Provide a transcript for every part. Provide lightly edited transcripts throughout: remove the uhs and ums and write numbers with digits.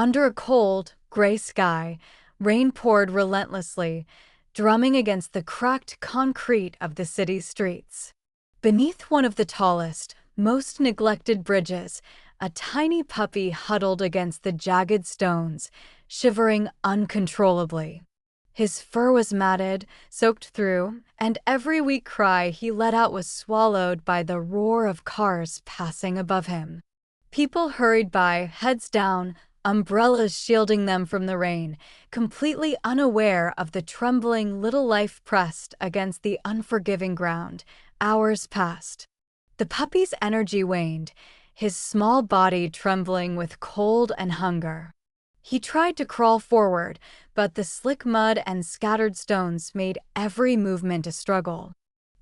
Under a cold, gray sky, rain poured relentlessly, drumming against the cracked concrete of the city's streets. Beneath one of the tallest, most neglected bridges, a tiny puppy huddled against the jagged stones, shivering uncontrollably. His fur was matted, soaked through, and every weak cry he let out was swallowed by the roar of cars passing above him. People hurried by, heads down, umbrellas shielding them from the rain, completely unaware of the trembling little life pressed against the unforgiving ground. Hours passed. The puppy's energy waned, his small body trembling with cold and hunger. He tried to crawl forward, but the slick mud and scattered stones made every movement a struggle.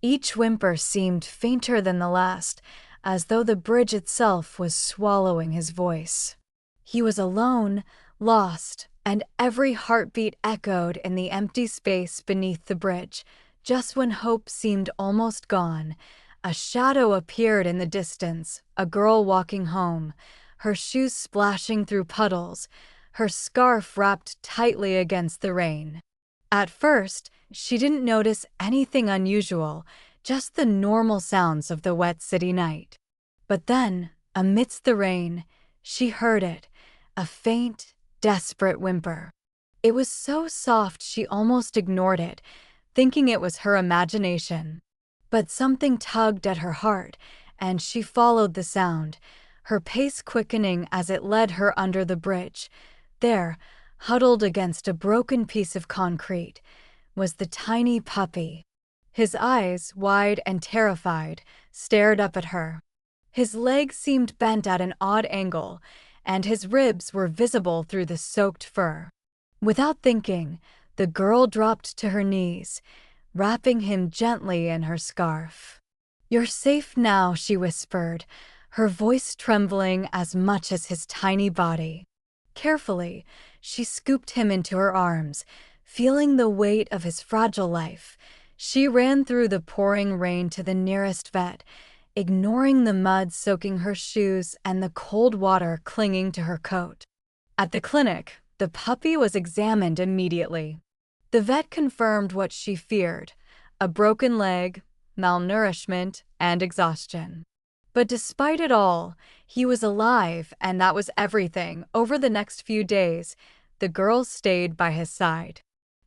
Each whimper seemed fainter than the last, as though the bridge itself was swallowing his voice. He was alone, lost, and every heartbeat echoed in the empty space beneath the bridge. Just when hope seemed almost gone, a shadow appeared in the distance, a girl walking home, her shoes splashing through puddles, her scarf wrapped tightly against the rain. At first, she didn't notice anything unusual, just the normal sounds of the wet city night. But then, amidst the rain, she heard it, a faint, desperate whimper. It was so soft she almost ignored it, thinking it was her imagination. But something tugged at her heart, and she followed the sound, her pace quickening as it led her under the bridge. There, huddled against a broken piece of concrete, was the tiny puppy. His eyes, wide and terrified, stared up at her. His legs seemed bent at an odd angle, and his ribs were visible through the soaked fur. Without thinking, the girl dropped to her knees, wrapping him gently in her scarf. "You're safe now," she whispered, her voice trembling as much as his tiny body. Carefully, she scooped him into her arms, feeling the weight of his fragile life. She ran through the pouring rain to the nearest vet, ignoring the mud soaking her shoes and the cold water clinging to her coat. At the clinic, the puppy was examined immediately. The vet confirmed what she feared: a broken leg, malnourishment, and exhaustion. But despite it all, he was alive, and that was everything. Over the next few days, the girl stayed by his side.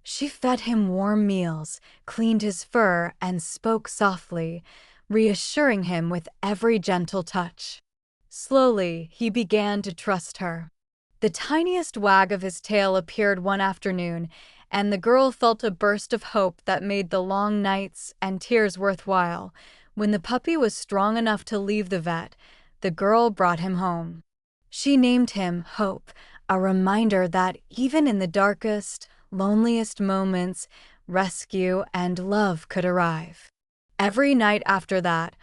She fed him warm meals, cleaned his fur, and spoke softly, reassuring him with every gentle touch. Slowly, he began to trust her. The tiniest wag of his tail appeared one afternoon, and the girl felt a burst of hope that made the long nights and tears worthwhile. When the puppy was strong enough to leave the vet, the girl brought him home. She named him Hope, a reminder that even in the darkest, loneliest moments, rescue and love could arrive. Every night after that,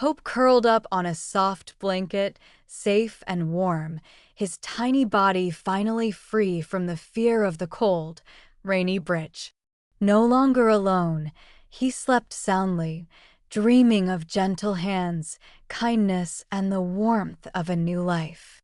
Hope curled up on a soft blanket, safe and warm, his tiny body finally free from the fear of the cold, rainy bridge. No longer alone, he slept soundly, dreaming of gentle hands, kindness, and the warmth of a new life.